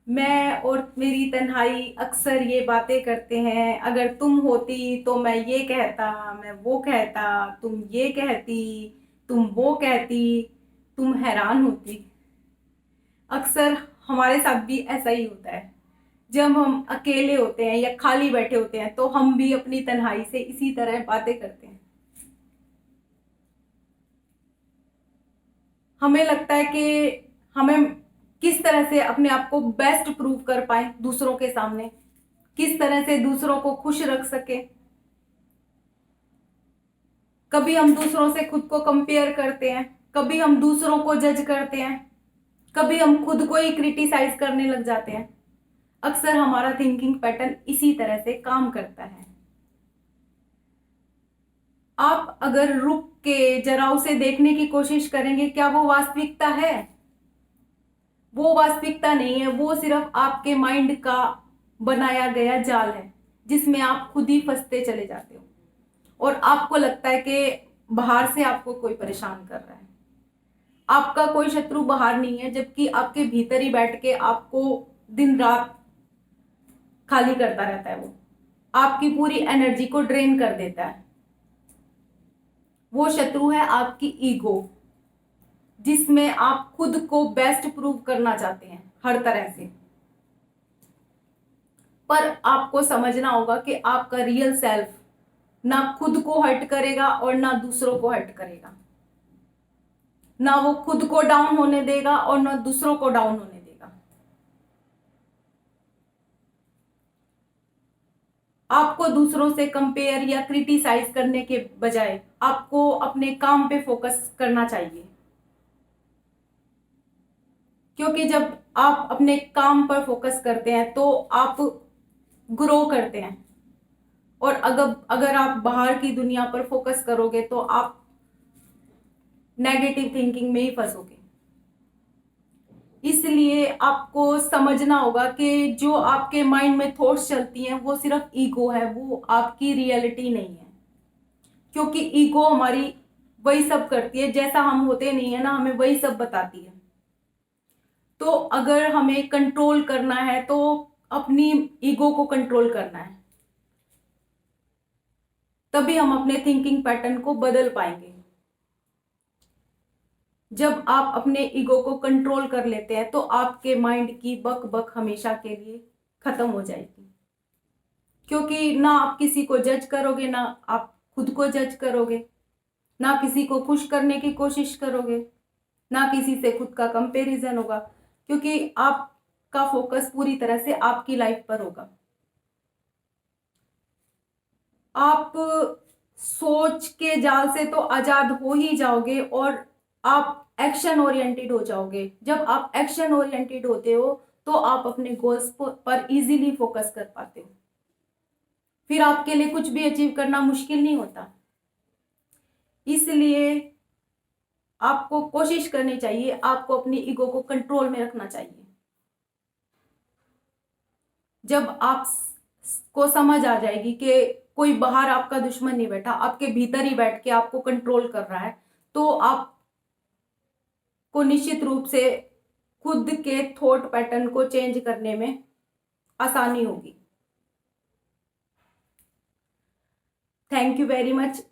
मैं और मेरी तन्हाई अक्सर ये बातें करते हैं। अगर तुम होती तो मैं ये कहता, मैं वो कहता, तुम ये कहती, तुम वो कहती, तुम हैरान होती। अक्सर हमारे साथ भी ऐसा ही होता है। जब हम अकेले होते हैं या खाली बैठे होते हैं तो हम भी अपनी तन्हाई से इसी तरह बातें करते हैं। हमें लगता है कि हमें किस तरह से अपने आप को बेस्ट प्रूव कर पाए दूसरों के सामने, किस तरह से दूसरों को खुश रख सके। कभी हम दूसरों से खुद को कंपेयर करते हैं, कभी हम दूसरों को जज करते हैं, कभी हम खुद को ही क्रिटिसाइज करने लग जाते हैं। अक्सर हमारा थिंकिंग पैटर्न इसी तरह से काम करता है। आप अगर रुक के जरा उसे देखने की कोशिश करेंगे, क्या वो वास्तविकता है? वो वास्तविकता नहीं है, वो सिर्फ आपके माइंड का बनाया गया जाल है, जिसमें आप खुद ही फंसते चले जाते हो और आपको लगता है कि बाहर से आपको कोई परेशान कर रहा है। आपका कोई शत्रु बाहर नहीं है, जबकि आपके भीतर ही बैठ के आपको दिन रात खाली करता रहता है। वो आपकी पूरी एनर्जी को ड्रेन कर देता है। वो शत्रु है आपकी ईगो, जिसमें आप खुद को बेस्ट प्रूव करना चाहते हैं हर तरह से। पर आपको समझना होगा कि आपका रियल सेल्फ ना खुद को हर्ट करेगा और ना दूसरों को हर्ट करेगा। ना वो खुद को डाउन होने देगा और ना दूसरों को डाउन होने देगा। आपको दूसरों से कंपेयर या क्रिटिसाइज करने के बजाय आपको अपने काम पे फोकस करना चाहिए। क्योंकि जब आप अपने काम पर फोकस करते हैं तो आप ग्रो करते हैं, और अगर अगर आप बाहर की दुनिया पर फोकस करोगे तो आप नेगेटिव थिंकिंग में ही फंसोगे। इसलिए आपको समझना होगा कि जो आपके माइंड में थॉट्स चलती हैं वो सिर्फ ईगो है, वो आपकी रियलिटी नहीं है। क्योंकि ईगो हमारी वही सब करती है, जैसा हम होते नहीं है ना, हमें वही सब बताती है। तो अगर हमें कंट्रोल करना है तो अपनी ईगो को कंट्रोल करना है, तभी हम अपने थिंकिंग पैटर्न को बदल पाएंगे। जब आप अपने ईगो को कंट्रोल कर लेते हैं तो आपके माइंड की बक बक हमेशा के लिए खत्म हो जाएगी। क्योंकि ना आप किसी को जज करोगे, ना आप खुद को जज करोगे, ना किसी को खुश करने की कोशिश करोगे, ना किसी से खुद का कंपैरिजन होगा। क्योंकि आपका फोकस पूरी तरह से आपकी लाइफ पर होगा। आप सोच के जाल से तो आजाद हो ही जाओगे और आप एक्शन ओरिएंटेड हो जाओगे। जब आप एक्शन ओरिएंटेड होते हो तो आप अपने गोल्स पर इजीली फोकस कर पाते हो। फिर आपके लिए कुछ भी अचीव करना मुश्किल नहीं होता। इसलिए आपको कोशिश करनी चाहिए, आपको अपनी ईगो को कंट्रोल में रखना चाहिए। जब आप को समझ आ जाएगी कि कोई बाहर आपका दुश्मन नहीं बैठा, आपके भीतर ही बैठ के आपको कंट्रोल कर रहा है, तो आपको निश्चित रूप से खुद के थॉट पैटर्न को चेंज करने में आसानी होगी। Thank you very much.